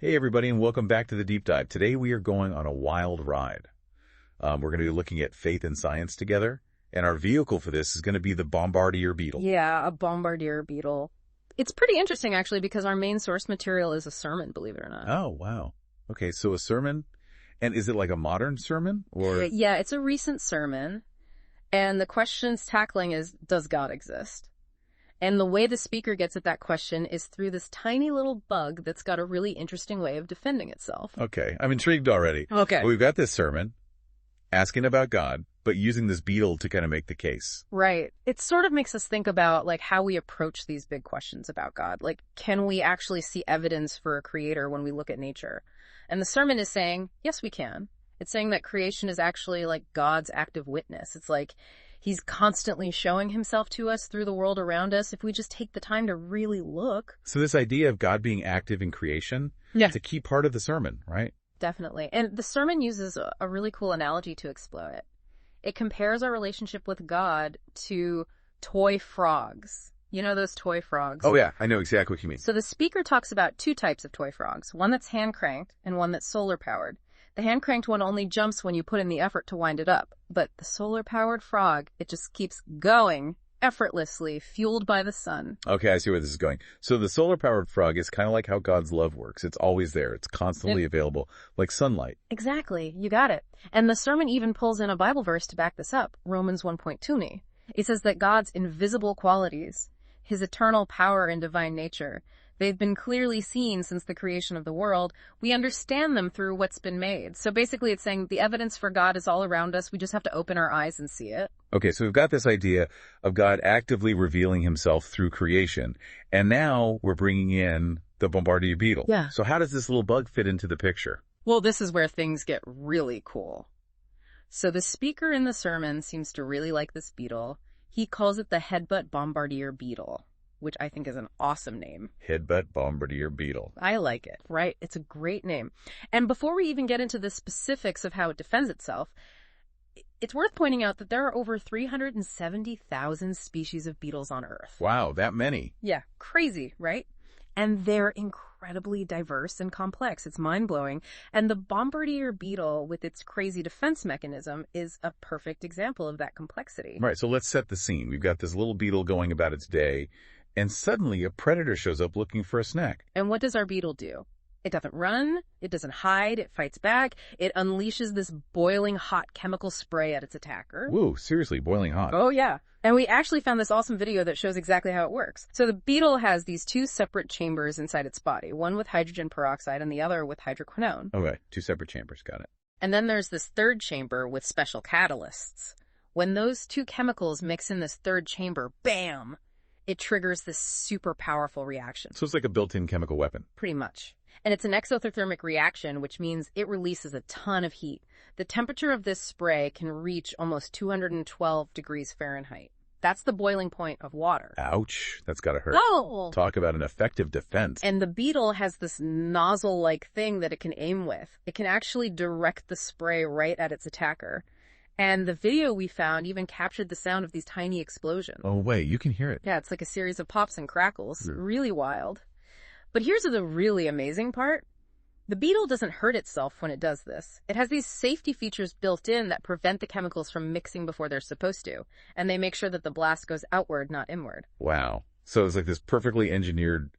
Hey everybody, and welcome back to the Deep Dive. Today we are going on a wild ride. We're going to be looking at faith and science together, and our vehicle for this is going to be the Bombardier Beetle. Yeah, a Bombardier Beetle. It's pretty interesting, actually, because our main source material is a sermon, believe it or not. Oh, wow. Okay, so a sermon, and is it like a modern sermon? Or Yeah, it's a recent sermon, and the question's tackling is, does God exist? And the way the speaker gets at that question is through this tiny little bug that's got a really interesting way of defending itself. Okay, I'm intrigued already. Okay. Well, we've got this sermon asking about God, but using this beetle to kind of make the case. Right. It sort of makes us think about, like, how we approach these big questions about God. Like, can we actually see evidence for a creator when we look at nature? And the sermon is saying, yes, we can. It's saying that creation is actually like God's active witness. It's like he's constantly showing himself to us through the world around us if we just take the time to really look. So this idea of God being active in creation, Yeah. it's a key part of the sermon, right? Definitely. And the sermon uses a really cool analogy to explore it. It compares our relationship with God to toy frogs. You know those toy frogs? Oh yeah, I know exactly what you mean. So the speaker talks about two types of toy frogs, one that's hand-cranked and one that's solar-powered. The hand-cranked one only jumps when you put in the effort to wind it up, but the solar-powered frog, it just keeps going effortlessly, fueled by the sun. Okay, I see where this is going. So the solar-powered frog is kind of like how God's love works. It's always there. It's constantly available, like sunlight. Exactly. You got it. And the sermon even pulls in a Bible verse to back this up, Romans 1.20. It says that God's invisible qualities, his eternal power and divine nature, they've been clearly seen since the creation of the world. We understand them through what's been made. So basically it's saying the evidence for God is all around us. We just have to open our eyes and see it. Okay, so we've got this idea of God actively revealing himself through creation. And now we're bringing in the Bombardier Beetle. Yeah. So how does this little bug fit into the picture? Well, this is where things get really cool. So the speaker in the sermon seems to really like this beetle. He calls it the Headbutt Bombardier Beetle, which I think is an awesome name. Headbutt Bombardier Beetle. I like it, right? It's a great name. And before we even get into the specifics of how it defends itself, it's worth pointing out that there are over 370,000 species of beetles on Earth. Wow, that many. Yeah, crazy, right? And they're incredibly diverse and complex. It's mind-blowing. And the Bombardier Beetle, with its crazy defense mechanism, is a perfect example of that complexity. Right, so let's set the scene. We've got this little beetle going about its day, and suddenly a predator shows up looking for a snack. And what does our beetle do? It doesn't run, it doesn't hide, it fights back, it unleashes this boiling hot chemical spray at its attacker. Woo, seriously, boiling hot. Oh yeah. And we actually found this awesome video that shows exactly how it works. So the beetle has these two separate chambers inside its body, one with hydrogen peroxide and the other with hydroquinone. Okay, two separate chambers, got it. And then there's this third chamber with special catalysts. When those two chemicals mix in this third chamber, bam, it triggers this super powerful reaction. So it's like a built-in chemical weapon. Pretty much. And it's an exothermic reaction, which means it releases a ton of heat. The temperature of this spray can reach almost 212 degrees Fahrenheit. That's the boiling point of water. Ouch, that's gotta hurt. Oh! Talk about an effective defense. And the beetle has this nozzle-like thing that it can aim with. It can actually direct the spray right at its attacker. And the video we found even captured the sound of these tiny explosions. Oh wait, you can hear it. Yeah, it's like a series of pops and crackles. Really wild. But here's the really amazing part. The beetle doesn't hurt itself when it does this. It has these safety features built in that prevent the chemicals from mixing before they're supposed to. And they make sure that the blast goes outward, not inward. Wow. So it's like this perfectly engineered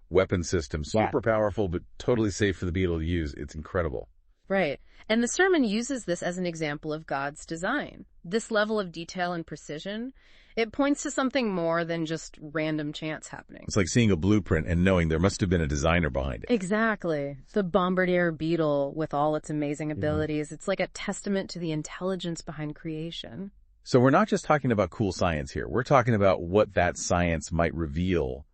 weapon system, super powerful, but totally safe for the beetle to use. It's incredible. Right. And the sermon uses this as an example of God's design. This level of detail and precision, it points to something more than just random chance happening. It's like seeing a blueprint and knowing there must have been a designer behind it. Exactly. The Bombardier Beetle, with all its amazing abilities, it's like a testament to the intelligence behind creation. So we're not just talking about cool science here. We're talking about what that science might reveal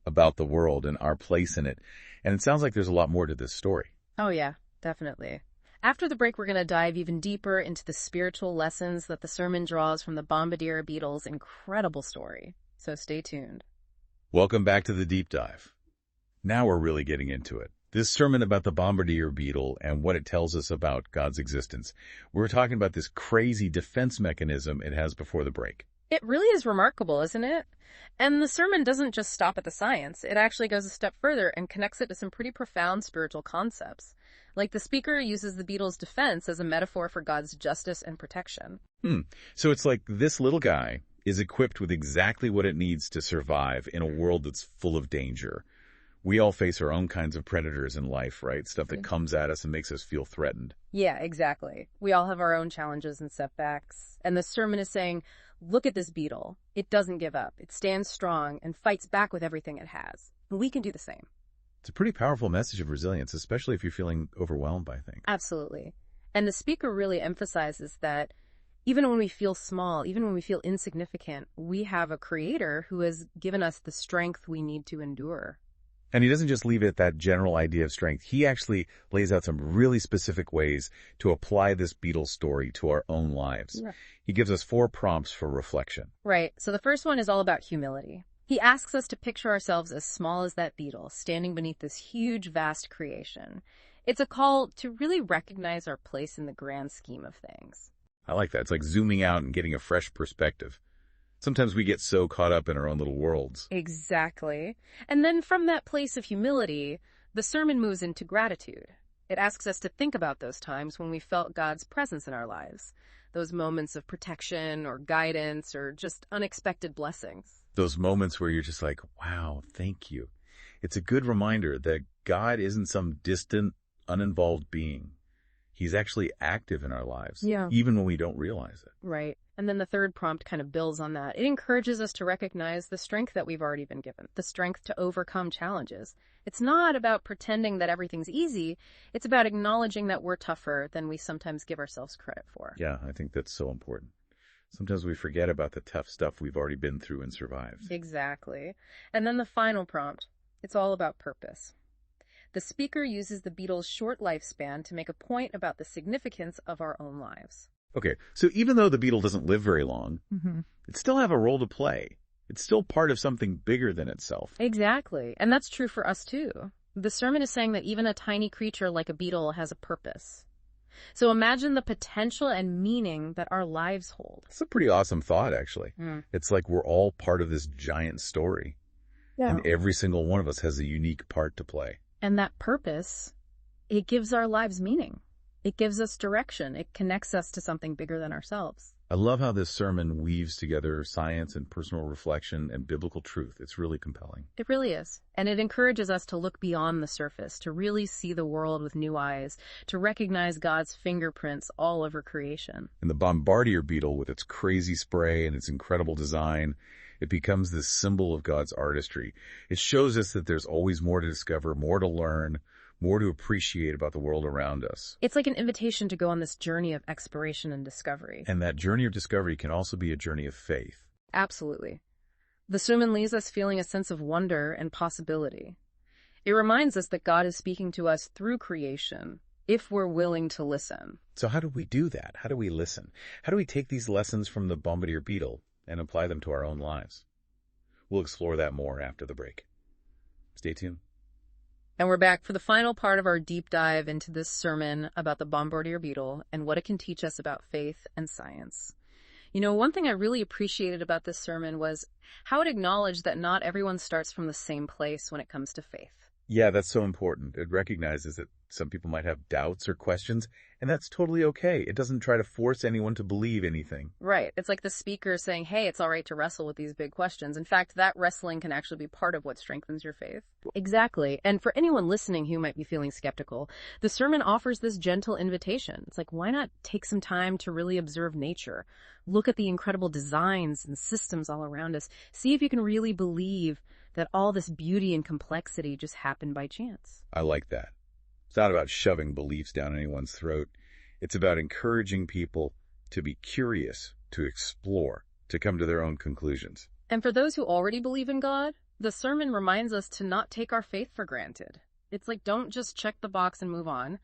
about the world and our place in it. And it sounds like there's a lot more to this story. Oh yeah, definitely. After the break, we're going to dive even deeper into the spiritual lessons that the sermon draws from the Bombardier Beetle's incredible story. So stay tuned. Welcome back to the Deep Dive. Now we're really getting into it. This sermon about the Bombardier Beetle and what it tells us about God's existence. We're talking about this crazy defense mechanism it has before the break. It really is remarkable, isn't it? And the sermon doesn't just stop at the science. It actually goes a step further and connects it to some pretty profound spiritual concepts. Like the speaker uses the beetle's defense as a metaphor for God's justice and protection. So it's like this little guy is equipped with exactly what it needs to survive in a world that's full of danger. We all face our own kinds of predators in life, right? Stuff that comes at us and makes us feel threatened. Yeah, exactly. We all have our own challenges and setbacks. And the sermon is saying, look at this beetle. It doesn't give up. It stands strong and fights back with everything it has. And we can do the same. It's a pretty powerful message of resilience, especially if you're feeling overwhelmed by things. Absolutely. And the speaker really emphasizes that even when we feel small, even when we feel insignificant, we have a creator who has given us the strength we need to endure. And he doesn't just leave it at that general idea of strength. He actually lays out some really specific ways to apply this beetle story to our own lives. Yeah. He gives us 4 prompts for reflection. Right. So the first one is all about humility. He asks us to picture ourselves as small as that beetle, standing beneath this huge, vast creation. It's a call to really recognize our place in the grand scheme of things. I like that. It's like zooming out and getting a fresh perspective. Sometimes we get so caught up in our own little worlds. Exactly. And then from that place of humility, the sermon moves into gratitude. It asks us to think about those times when we felt God's presence in our lives, those moments of protection or guidance or just unexpected blessings. Those moments where you're just like, wow, thank you. It's a good reminder that God isn't some distant, uninvolved being. He's actually active in our lives, even when we don't realize it. Right. And then the third prompt kind of builds on that. It encourages us to recognize the strength that we've already been given, the strength to overcome challenges. It's not about pretending that everything's easy. It's about acknowledging that we're tougher than we sometimes give ourselves credit for. Yeah, I think that's so important. Sometimes we forget about the tough stuff we've already been through and survived. Exactly. And then the final prompt, it's all about purpose. The speaker uses the beetle's short lifespan to make a point about the significance of our own lives. Okay, so even though the beetle doesn't live very long, it still have a role to play. It's still part of something bigger than itself. Exactly. And that's true for us too. The sermon is saying that even a tiny creature like a beetle has a purpose. So imagine the potential and meaning that our lives hold. It's a pretty awesome thought, actually. It's like we're all part of this giant story. Yeah. And every single one of us has a unique part to play. And that purpose, it gives our lives meaning. It gives us direction. It connects us to something bigger than ourselves. I love how this sermon weaves together science and personal reflection and biblical truth. It's really compelling. It really is. And it encourages us to look beyond the surface, to really see the world with new eyes, to recognize God's fingerprints all over creation. And the Bombardier Beetle, with its crazy spray and its incredible design, it becomes this symbol of God's artistry. It shows us that there's always more to discover, more to learn, more to appreciate about the world around us. It's like an invitation to go on this journey of exploration and discovery. And that journey of discovery can also be a journey of faith. Absolutely. The sermon leaves us feeling a sense of wonder and possibility. It reminds us that God is speaking to us through creation, if we're willing to listen. So how do we do that? How do we listen? How do we take these lessons from the Bombardier Beetle and apply them to our own lives? We'll explore that more after the break. Stay tuned. And we're back for the final part of our deep dive into this sermon about the Bombardier Beetle and what it can teach us about faith and science. You know, one thing I really appreciated about this sermon was how it acknowledged that not everyone starts from the same place when it comes to faith. Yeah, that's so important. It recognizes that some people might have doubts or questions, and that's totally okay. It doesn't try to force anyone to believe anything. Right. It's like the speaker saying, hey, it's all right to wrestle with these big questions. In fact, that wrestling can actually be part of what strengthens your faith. Exactly. And for anyone listening who might be feeling skeptical, the sermon offers this gentle invitation. It's like, why not take some time to really observe nature? Look at the incredible designs and systems all around us. See if you can really believe that all this beauty and complexity just happened by chance. I like that. It's not about shoving beliefs down anyone's throat. It's about encouraging people to be curious, to explore, to come to their own conclusions. And for those who already believe in God, the sermon reminds us to not take our faith for granted. It's like, don't just check the box and move on.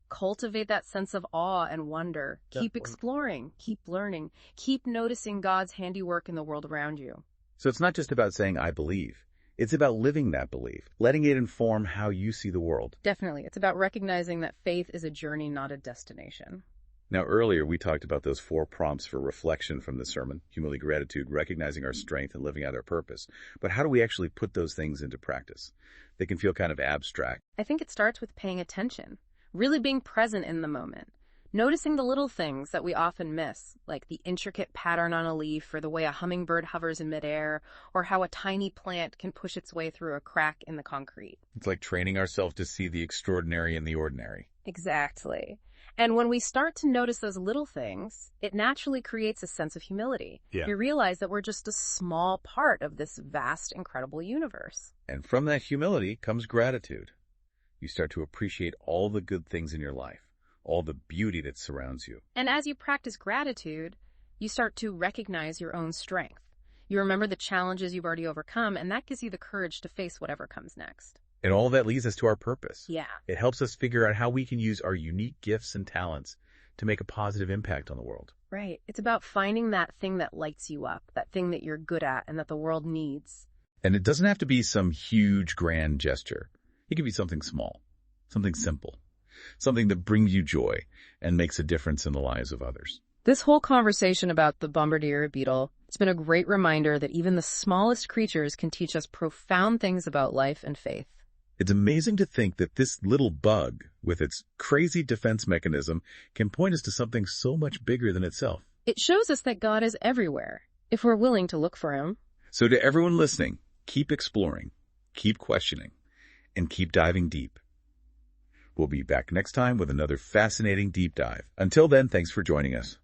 Cultivate that sense of awe and wonder. Keep exploring, keep learning, keep noticing God's handiwork in the world around you. So it's not just about saying, I believe. It's about living that belief, letting it inform how you see the world. Definitely. It's about recognizing that faith is a journey, not a destination. Now, earlier we talked about those 4 prompts for reflection from the sermon: humility, gratitude, recognizing our strength, and living out our purpose. But how do we actually put those things into practice? They can feel kind of abstract. I think it starts with paying attention, really being present in the moment, noticing the little things that we often miss, like the intricate pattern on a leaf, or the way a hummingbird hovers in midair, or how a tiny plant can push its way through a crack in the concrete. It's like training ourselves to see the extraordinary in the ordinary. Exactly. And when we start to notice those little things, it naturally creates a sense of humility. Yeah. We realize that we're just a small part of this vast, incredible universe. And from that humility comes gratitude. You start to appreciate all the good things in your life, all the beauty that surrounds you. And as you practice gratitude, you start to recognize your own strength. You remember the challenges you've already overcome, and that gives you the courage to face whatever comes next. And all that leads us to our purpose. Yeah. It helps us figure out how we can use our unique gifts and talents to make a positive impact on the world. Right. It's about finding that thing that lights you up, that thing that you're good at and that the world needs. And it doesn't have to be some huge, grand gesture. It can be something small, something simple, something that brings you joy and makes a difference in the lives of others. This whole conversation about the Bombardier Beetle, it's been a great reminder that even the smallest creatures can teach us profound things about life and faith. It's amazing to think that this little bug, with its crazy defense mechanism, can point us to something so much bigger than itself. It shows us that God is everywhere, if we're willing to look for him. So to everyone listening, keep exploring, keep questioning, and keep diving deep. We'll be back next time with another fascinating deep dive. Until then, thanks for joining us.